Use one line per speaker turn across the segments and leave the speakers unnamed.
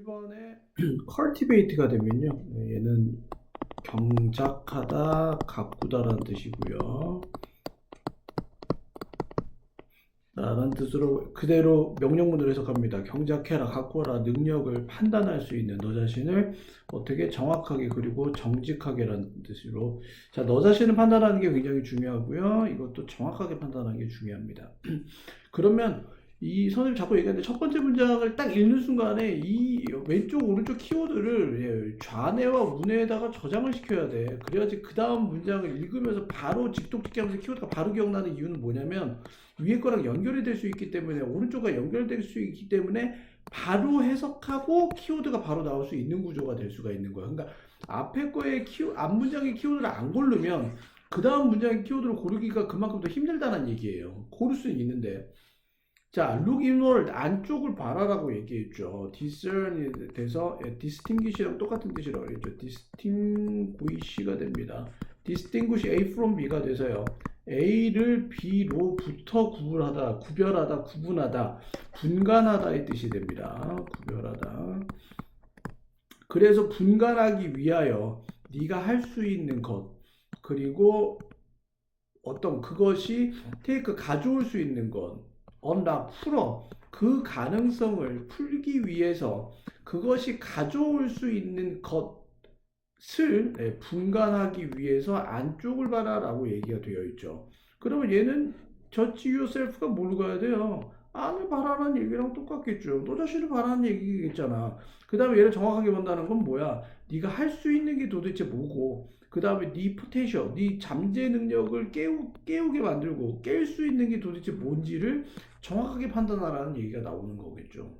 1번에 cultivate가 되면요, 얘는 경작하다, 가꾸다라는 뜻이고요. 라는 뜻으로 그대로 명령문으로 해석합니다. 경작해라, 가꾸어라, 능력을 판단할 수 있는 너 자신을 어떻게 정확하게 그리고 정직하게라는 뜻으로. 자, 너 자신을 판단하는 게 굉장히 중요하고요. 이것도 정확하게 판단하는 게 중요합니다. 그러면 이 선생님 자꾸 얘기하는데 첫 번째 문장을 딱 읽는 순간에 이 왼쪽 오른쪽 키워드를 좌뇌와 우뇌에다가 저장을 시켜야 돼. 그래야지 그 다음 문장을 읽으면서 바로 직독직기 하면서 키워드가 바로 기억나는 이유는 뭐냐면 위에 거랑 연결이 될 수 있기 때문에, 오른쪽과 연결될 수 있기 때문에 바로 해석하고 키워드가 바로 나올 수 있는 구조가 될 수가 있는 거야. 그러니까 앞에 거의 앞 문장의 키워드를 안 고르면 그 다음 문장의 키워드를 고르기가 그만큼 더 힘들다는 얘기예요. 고를 수는 있는데. 자, look inward, 안쪽을 바라라고 얘기했죠. discern이 돼서 distinguish랑 똑같은 뜻이라고 했죠. distinguish가 됩니다. distinguish A from B가 돼서요, A를 B로부터 구별하다, 구분하다, 분간하다의 뜻이 됩니다. 구별하다. 그래서 분간하기 위하여 네가 할 수 있는 것, 그리고 어떤 그것이 가져올 수 있는 것, 풀어. 그 가능성을 풀기 위해서 그것이 가져올 수 있는 것을 분간하기 위해서 안쪽을 봐라라고 얘기가 되어 있죠. 그러면 얘는 judge yourself가 뭘로 가야 돼요? 안을 바라라는 얘기랑 똑같겠죠. 너 자신을 바라는 얘기겠잖아. 그 다음에 얘를 정확하게 본다는 건 뭐야? 네가 할 수 있는 게 도대체 뭐고, 그 다음에 네 포텐셜, 네 잠재 능력을 깨우게 만들고 깰 수 있는 게 도대체 뭔지를 정확하게 판단하라는 얘기가 나오는 거겠죠.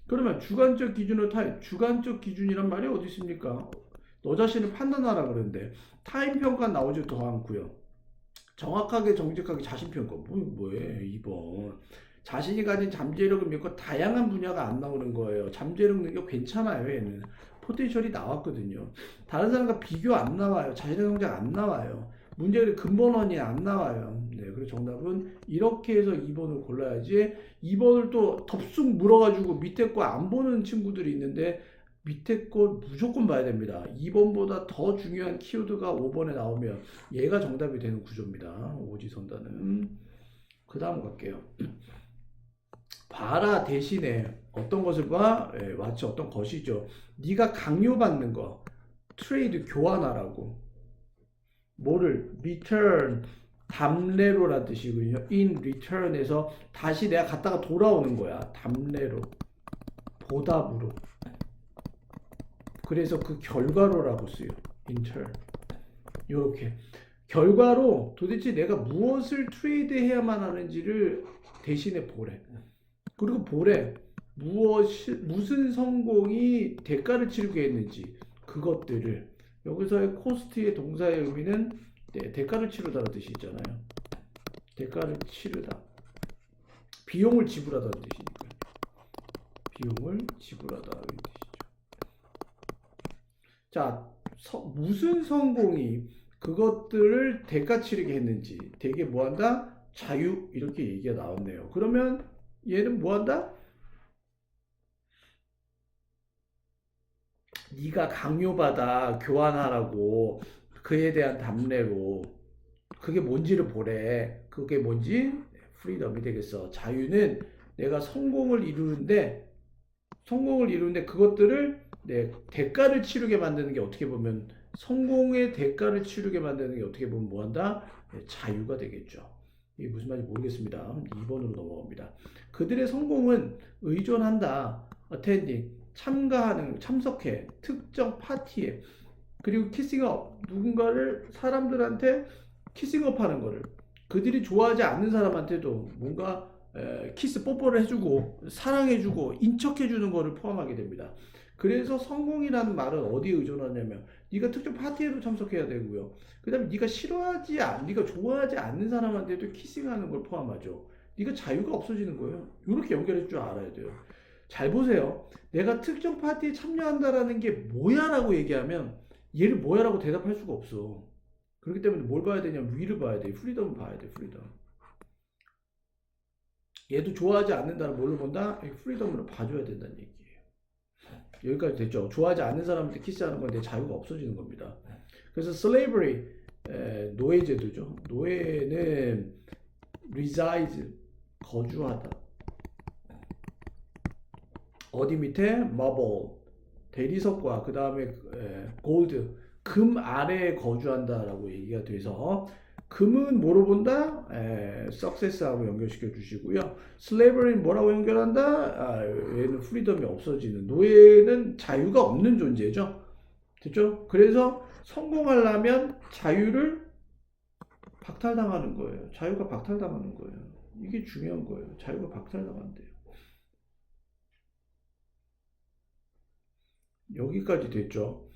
그러면 주관적 기준으로 주관적 기준이란 말이 어디 있습니까? 너 자신을 판단하라 그러는데 타인 평가 나오지 더 않고요. 정확하게 정직하게 자신평가. 뭐해 2번. 자신이 가진 잠재력을 믿고 다양한 분야가 안 나오는 거예요. 잠재력 능력 괜찮아요. 얘는 포텐셜이 나왔거든요. 다른 사람과 비교 안 나와요. 자신의 성장 안 나와요. 문제의 근본원이 안 나와요. 네, 그래서 정답은 이렇게 해서 2번을 골라야지. 2번을 또 덥쑥 물어가지고 밑에 거 안 보는 친구들이 있는데 밑에 거 무조건 봐야 됩니다. 2번보다 더 중요한 키워드가 5번에 나오면 얘가 정답이 되는 구조입니다. 오지선다는. 그 다음 갈게요. 봐라 대신에 어떤 것을 봐? 마치 어떤 것이죠. 네가 강요받는 거, 트레이드 교환하라고. 뭐를? return, 담례로라는 뜻이거든요. in return에서 다시 내가 갔다가 돌아오는 거야. 담례로, 보답으로. 그래서 그 결과로라고 쓰여. 인턴. 이렇게 결과로 도대체 내가 무엇을 트레이드 해야만 하는지를 대신에 보래. 그리고 보래. 무슨 성공이 대가를 치르게 했는지 그것들을. 여기서의 코스트의 동사의 의미는 대가를 치르다라는 뜻이 있잖아요. 대가를 치르다. 비용을 지불하다는 뜻이니까. 비용을 지불하다는 뜻이죠. 자, 무슨 성공이 그것들을 대가 치르게 했는지, 되게 뭐한다? 자유, 이렇게 얘기가 나왔네요. 그러면 얘는 뭐한다? 네가 강요받아 교환하라고, 그에 대한 담례로. 그게 뭔지를 보래. 그게 뭔지? 프리덤이 되겠어. 자유는 내가 성공을 이루는데 그것들을 대가를 치르게 만드는 게, 어떻게 보면 성공의 대가를 치르게 만드는 게 어떻게 보면 뭐한다? 자유가 되겠죠. 이게 무슨 말인지 모르겠습니다. 2번으로 넘어갑니다. 그들의 성공은 의존한다. attending, 참석해, 특정 파티에. 그리고 키싱업, 누군가를, 사람들한테 키싱업 하는 거를, 그들이 좋아하지 않는 사람한테도 뭔가 키스 뽀뽀를 해주고 사랑해주고 인척해주는 거를 포함하게 됩니다. 그래서 성공이라는 말은 어디에 의존하냐면 네가 특정 파티에도 참석해야 되고요. 그 다음에 네가 네가 좋아하지 않는 사람한테도 키싱하는 걸 포함하죠. 네가 자유가 없어지는 거예요. 이렇게 연결할 줄 알아야 돼요. 잘 보세요. 내가 특정 파티에 참여한다라는 게 뭐야 라고 얘기하면 얘를 뭐야 라고 대답할 수가 없어. 그렇기 때문에 뭘 봐야 되냐면 위를 봐야 돼. 프리덤을 봐야 돼. 프리덤. 얘도 좋아하지 않는다는 뭘로 본다? 프리덤으로 봐줘야 된다는 얘기예요. 여기까지 됐죠. 좋아하지 않는 사람한테 키스하는 건 내 자유가 없어지는 겁니다. 그래서 slavery, 노예제도죠. 노예는 reside, 거주하다. 어디 밑에? marble, 대리석과 그 다음에 gold, 금 아래에 거주한다라고 얘기가 돼서 금은 뭐로 본다? success하고 연결시켜 주시고요. slavery는 뭐라고 연결한다? 얘는 프리덤이 없어지는, 노예는 자유가 없는 존재죠. 됐죠? 그래서 성공하려면 자유를 박탈당하는 거예요. 자유가 박탈당하는 거예요. 이게 중요한 거예요. 자유가 박탈당한대요. 여기까지 됐죠.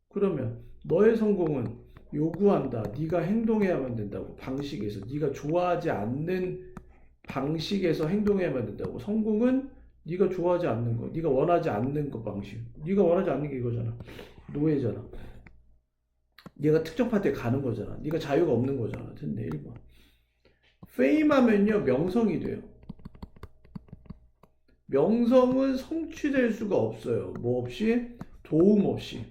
그러면 너의 성공은 요구한다. 네가 행동해야만 된다고. 방식에서 네가 좋아하지 않는 방식에서 행동해야만 된다고. 성공은 네가 좋아하지 않는 거, 네가 원하지 않는 거 방식. 네가 원하지 않는 게 이거잖아. 노예잖아. 네가 특정 파트에 가는 거잖아. 네가 자유가 없는 거잖아. 됐네. 1번. fame 하면요, 명성이 돼요. 명성은 성취될 수가 없어요. 뭐 없이? 도움 없이.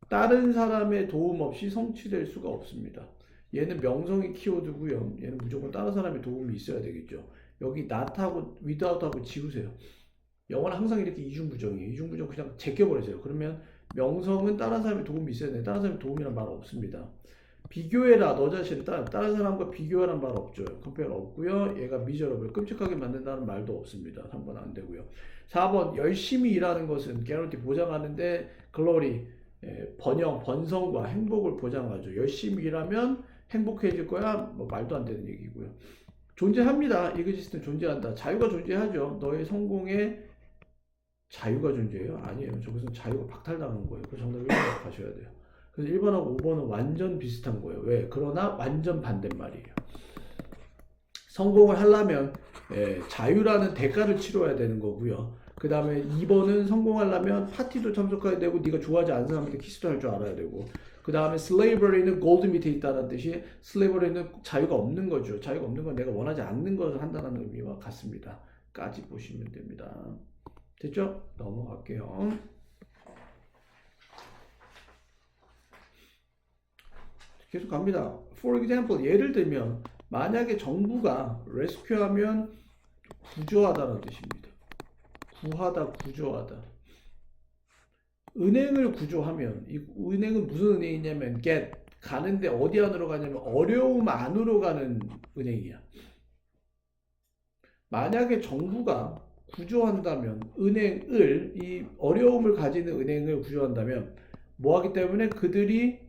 다른 사람의 도움 없이 성취될 수가 없습니다. 얘는 명성이 키워드고요. 얘는 무조건 다른 사람의 도움이 있어야 되겠죠. 여기 not하고 without하고 지우세요. 영어는 항상 이렇게 이중부정이에요. 이중부정 그냥 제껴버리세요. 그러면 명성은 다른 사람의 도움이 있어야 돼요. 다른 사람의 도움이란 말 없습니다. 비교해라. 너 자신을 다른 사람과 비교하라는 말 없죠. 컴페어 없고요. 얘가 미저러블, 끔찍하게 만든다는 말도 없습니다. 3번 안 되고요. 4번 열심히 일하는 것은 개런티 보장하는데 글로리, 번영, 번성과 행복을 보장하죠. 열심히 일하면 행복해질 거야. 뭐 말도 안 되는 얘기고요. 존재합니다. 이그지스트는 존재한다. 자유가 존재하죠. 너의 성공에 자유가 존재해요? 아니에요. 저것은 자유가 박탈당한 거예요. 그래서 정답 1번 가셔야 돼요. 그래서 1번하고 5번은 완전 비슷한 거예요. 왜? 그러나 완전 반대말이에요. 성공을 하려면 자유라는 대가를 치러야 되는 거고요. 그 다음에 2번은 성공하려면 파티도 참석해야 되고 네가 좋아하지 않는 사람한테 키스도 할 줄 알아야 되고, 그 다음에 slavery는 gold 밑에 있다는 뜻이 slavery는 자유가 없는 거죠. 자유가 없는 건 내가 원하지 않는 것을 한다는 의미와 같습니다. 까지 보시면 됩니다. 됐죠? 넘어갈게요. 계속 갑니다. For example, 예를 들면 만약에 정부가 rescue하면 구조하다는 뜻입니다. 구하다, 구조하다. 은행을 구조하면, 이 은행은 무슨 은행이냐면 get, 가는데 어디 안으로 가냐면 어려움 안으로 가는 은행이야. 만약에 정부가 구조한다면 은행을, 이 어려움을 가지는 은행을 구조한다면 뭐 하기 때문에? 그들이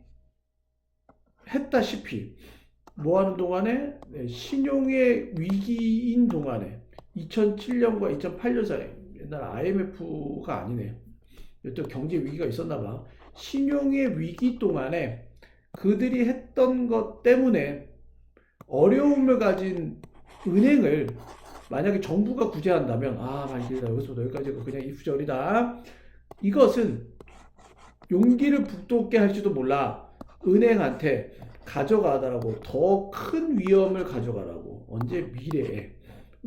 했다시피 뭐 하는 동안에? 신용의 위기인 동안에 2007년과 2008년 사이, 옛날 IMF가 아니네. 또 경제 위기가 있었나 봐. 신용의 위기 동안에 그들이 했던 것 때문에 어려움을 가진 은행을 만약에 정부가 구제한다면, 말이다. 여기서부터 여기까지가 그냥 if절이다. 이것은 용기를 북돋게 할지도 몰라. 은행한테 가져가라고, 더 큰 위험을 가져가라고. 언제? 미래에.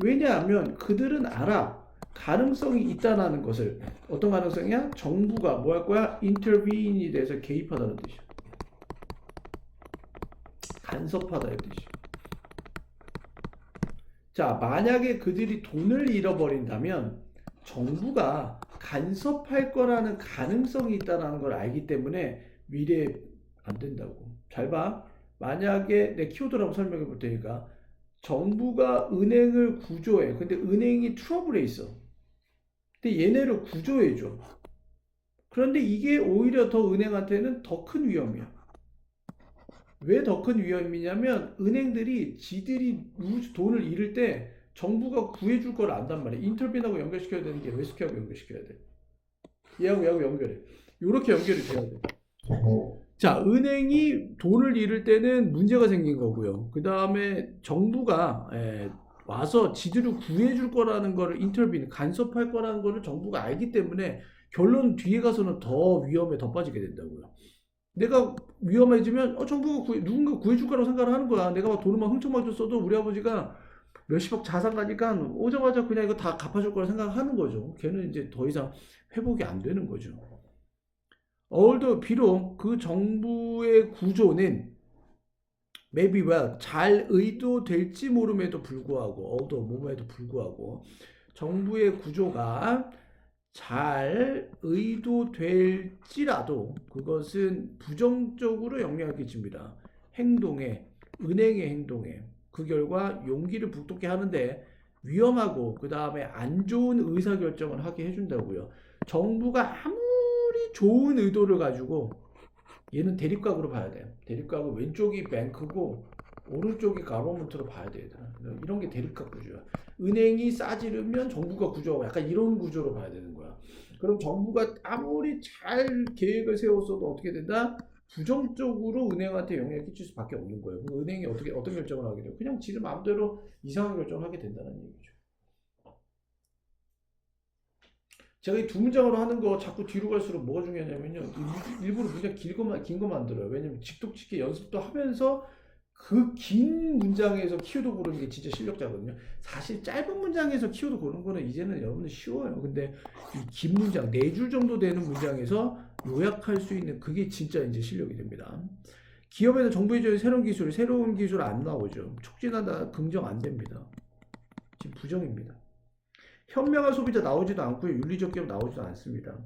왜냐하면 그들은 알아. 가능성이 있다는 것을. 어떤 가능성이야? 정부가 뭐 할 거야? intervene에 대해서 개입하다는 뜻이야. 간섭하다의 뜻이야. 자, 만약에 그들이 돈을 잃어버린다면 정부가 간섭할 거라는 가능성이 있다는 걸 알기 때문에 미래에 안 된다고. 잘 봐. 만약에 내 키워드를 한번 설명해 볼 테니까, 정부가 은행을 구조해. 근데 은행이 트러블에 있어. 근데 얘네를 구조해 줘. 그런데 이게 오히려 더 은행한테는 더 큰 위험이야. 왜 더 큰 위험이냐면 은행들이 지들이 돈을 잃을 때 정부가 구해줄 걸 안단 말이야. 인터빈하고 연결시켜야 되는 게 레스큐하고 연결시켜야 돼. 얘하고 연결해. 이렇게 연결이 돼야 돼. 자, 은행이 돈을 잃을 때는 문제가 생긴 거고요. 그 다음에 정부가 와서 지들을 구해줄 거라는 거를 인터빈, 간섭할 거라는 거를 정부가 알기 때문에 결론 뒤에 가서는 더 위험에 더 빠지게 된다고요. 내가 위험해지면 정부가 누군가 구해줄 거라고 생각을 하는 거야. 내가 막 돈을 막 흥청망청 써도 우리 아버지가 몇십억 자산 가니까 오자마자 그냥 이거 다 갚아줄 거라 생각하는 거죠. 걔는 이제 더 이상 회복이 안 되는 거죠. 얼도 비록 그 정부의 구조는 maybe well 잘 의도될지 모름에도 불구하고 although 뭐뭐에도 불구하고 정부의 구조가 잘 의도될지라도 그것은 부정적으로 영향을 끼칩니다. 행동에, 은행의 행동에. 그 결과 용기를 북돋게 하는데 위험하고 그 다음에 안 좋은 의사결정을 하게 해준다고요. 정부가 아무리 좋은 의도를 가지고 얘는 대립각으로 봐야 돼요. 대립각은 왼쪽이 뱅크고 오른쪽이 가버먼트로 봐야 돼요. 이런 게 대립각 구조야. 은행이 싸지르면 정부가 구조하고 약간 이런 구조로 봐야 되는 거야. 그럼 정부가 아무리 잘 계획을 세웠어도 어떻게 된다? 부정적으로 은행한테 영향을 끼칠 수밖에 없는 거예요. 그럼 은행이 어떤 결정을 하게 돼요? 그냥 지들 마음대로 이상한 결정을 하게 된다는 얘기죠. 제가 이 두 문장으로 하는 거 자꾸 뒤로 갈수록 뭐가 중요하냐면요. 일부러 문장 긴 거 만들어요. 왜냐면 직독직해 연습도 하면서 그 긴 문장에서 키워드 고르는 게 진짜 실력자거든요. 사실 짧은 문장에서 키워드 고르는 거는 이제는 여러분들 쉬워요. 근데 이 긴 문장, 4줄 정도 되는 문장에서 요약할 수 있는 그게 진짜 이제 실력이 됩니다. 기업에는 정부의 새로운 기술 안 나오죠. 촉진한다, 긍정 안 됩니다. 지금 부정입니다. 현명한 소비자 나오지도 않고요. 윤리적 기업 나오지도 않습니다.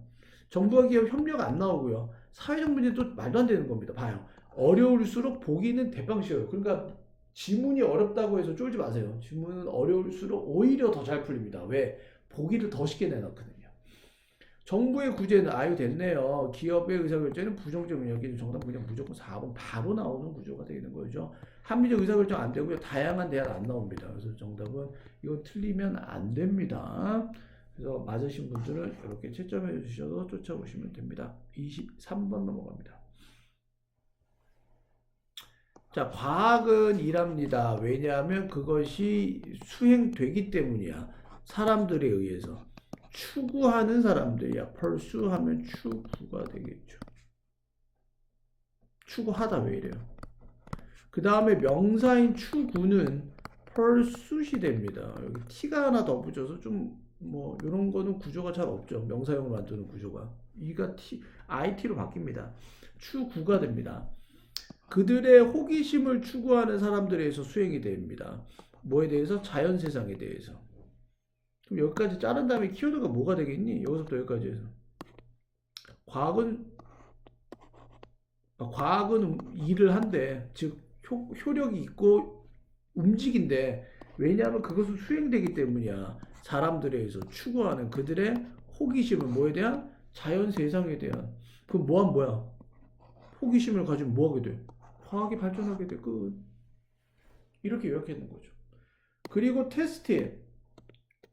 정부와 기업 협력 안 나오고요. 사회적 문제도 말도 안 되는 겁니다. 봐요. 어려울수록 보기는 대빵쉬워요. 그러니까 지문이 어렵다고 해서 쫄지 마세요. 지문은 어려울수록 오히려 더 잘 풀립니다. 왜? 보기를 더 쉽게 내놨거든요. 정부의 구제는 아유 됐네요. 기업의 의사결정은 부정적 영역이 정답은 그냥 무조건 4번 바로 나오는 구조가 되는 거죠. 합리적 의사결정 안 되고요. 다양한 대안 안 나옵니다. 그래서 정답은 이건 틀리면 안 됩니다. 그래서 맞으신 분들은 이렇게 채점해 주셔서 쫓아오시면 됩니다. 23번 넘어갑니다. 자, 과학은 일합니다. 왜냐하면 그것이 수행되기 때문이야. 사람들에 의해서. 추구하는 사람들이야. pursue하면 추구가 되겠죠. 추구하다 왜 이래요? 그 다음에 명사인 추구는 pursuit이 됩니다. 여기 t가 하나 더 붙여서 좀 뭐 이런 거는 구조가 잘 없죠. 명사형으로 만드는 구조가. 이가 it로 바뀝니다. 추구가 됩니다. 그들의 호기심을 추구하는 사람들에 의해서 수행이 됩니다. 뭐에 대해서? 자연세상에 대해서. 그럼 여기까지 자른 다음에 키워드가 뭐가 되겠니? 여기서부터 여기까지 해서. 과학은 일을 한대. 즉, 효력이 있고 움직인대. 왜냐하면 그것은 수행되기 때문이야. 사람들에 의해서 추구하는 그들의 호기심은 뭐에 대한? 자연세상에 대한. 그럼 뭐야? 호기심을 가지면 뭐 하게 돼? 과학이 발전하게 돼. 끝. 이렇게 요약하는 거죠. 그리고 테스트에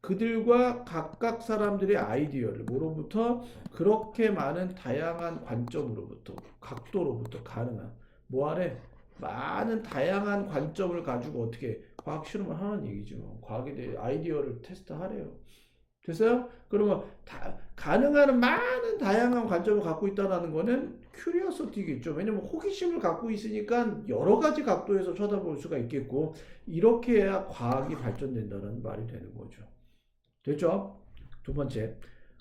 그들과 각각 사람들의 아이디어를 뭐로부터 그렇게 많은 다양한 관점으로부터 각도로부터 가능한 뭐하래? 많은 다양한 관점을 가지고 어떻게 과학 실험을 하는 얘기죠. 과학에 대해 아이디어를 테스트하래요. 됐어요? 그러면 가능한 많은 다양한 관점을 갖고 있다는 거는 큐리어서티겠죠. 왜냐면 호기심을 갖고 있으니까 여러 가지 각도에서 쳐다볼 수가 있겠고 이렇게 해야 과학이 발전된다는 말이 되는 거죠. 됐죠? 두 번째,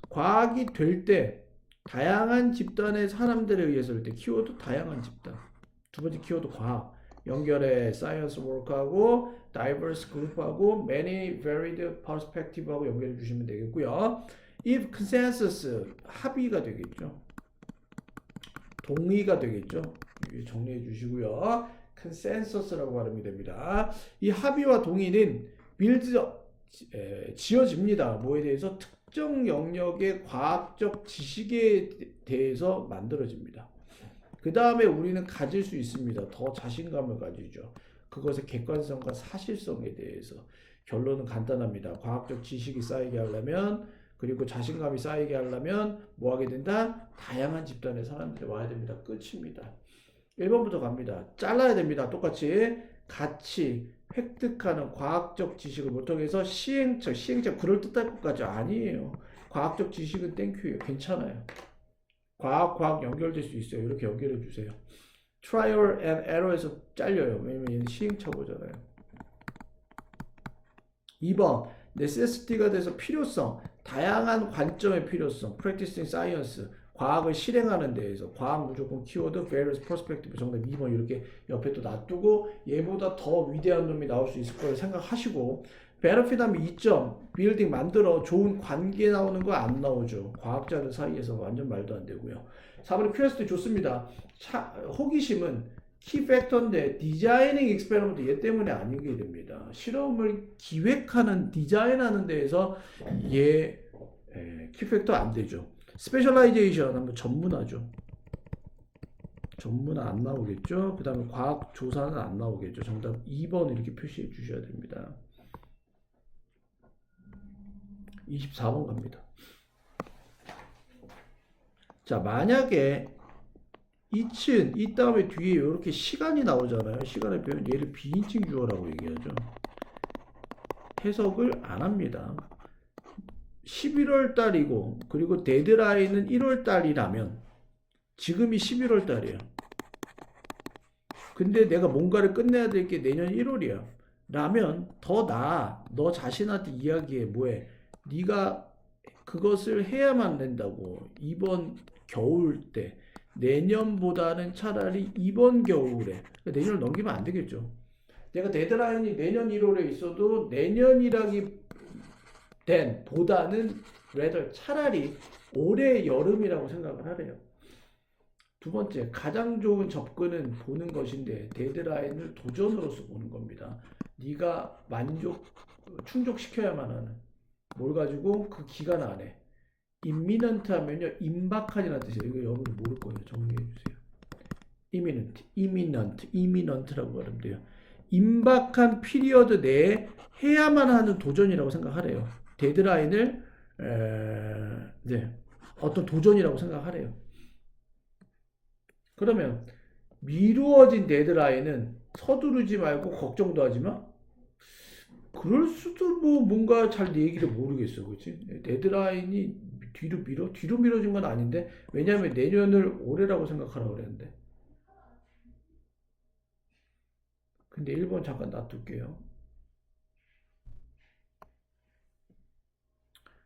과학이 될 때 다양한 집단의 사람들에 의해서 할 때 키워드 다양한 집단. 두 번째 키워드 과학. 연결해 science work하고 diverse group하고 many varied perspective하고 연결해 주시면 되겠고요. if consensus 합의가 되겠죠. 동의가 되겠죠. 정리해 주시고요. consensus라고 발음이 됩니다. 이 합의와 동의는 지어집니다. 뭐에 대해서? 특정 영역의 과학적 지식에 대해서 만들어집니다. 그 다음에 우리는 가질 수 있습니다. 더 자신감을 가지죠. 그것의 객관성과 사실성에 대해서. 결론은 간단합니다. 과학적 지식이 쌓이게 하려면 그리고 자신감이 쌓이게 하려면 뭐 하게 된다? 다양한 집단의 사람들이 와야 됩니다. 끝입니다. 1번부터 갑니다. 잘라야 됩니다. 똑같이 같이 획득하는 과학적 지식을 보통해서 시행착 그럴듯할 것 같죠? 아니에요. 과학적 지식은 땡큐예요. 괜찮아요. 과학 연결될 수 있어요. 이렇게 연결해 주세요. Trial and Error에서 잘려요. 왜냐면 얘는 시행착오잖아요. 2번 necessity가 돼서 필요성, 다양한 관점의 필요성, practicing science, 과학을 실행하는 데에서 과학 무조건 키워드, various perspective 정답 2번 이렇게 옆에 또 놔두고 얘보다 더 위대한 놈이 나올 수 있을 거를 생각하시고 benefit 하면 2점, 빌딩 만들어 좋은 관계 나오는 거 안 나오죠. 과학자들 사이에서 완전 말도 안 되고요. 4번은 퀘스트 좋습니다. 호기심은 키 팩터인데 디자이닝 익스페리먼트 얘 때문에 아니게 됩니다. 실험을 기획하는 디자인하는 데에서 얘 키 팩터 안 되죠. 스페셜라이제이션 하면 전문화죠. 전문화 안 나오겠죠. 그 다음에 과학 조사는 안 나오겠죠. 정답 2번 이렇게 표시해 주셔야 됩니다. 24번 갑니다. 자, 만약에 이층, 이 다음에 뒤에 이렇게 시간이 나오잖아요. 시간의 표현, 얘를 비인칭 주어라고 얘기하죠. 해석을 안 합니다. 11월 달이고, 그리고 데드라인은 1월 달이라면, 지금이 11월 달이에요. 근데 내가 뭔가를 끝내야 될 게 내년 1월이야. 라면 더 나아. 너 자신한테 이야기해. 뭐해? 네가 그것을 해야만 된다고. 이번 겨울 때. 내년보다는 차라리 이번 겨울에. 내년을 넘기면 안 되겠죠. 내가 데드라인이 내년 1월에 있어도 내년이라기 된 보다는 rather 차라리 올해 여름이라고 생각을 하래요. 두 번째, 가장 좋은 접근은 보는 것인데 데드라인을 도전으로서 보는 겁니다. 네가 충족시켜야만 하는 뭘 가지고 그 기간 안에 imminent 하면요 임박한이라는 뜻이에요. 이거 여러분 모를 거예요. 정리해 주세요. imminent라고 말하면 돼요. 임박한 피리어드 내에 해야만 하는 도전이라고 생각하래요. 데드라인을 어떤 도전이라고 생각하래요. 그러면 미루어진 데드라인은 서두르지 말고 걱정도 하지 마. 그럴 수도 뭐 뭔가 잘 얘기를 모르겠어, 그렇지? 데드라인이 뒤로 미뤄진 건 아닌데 왜냐하면 내년을 올해라고 생각하라고 그랬는데. 근데 1번 잠깐 놔둘게요.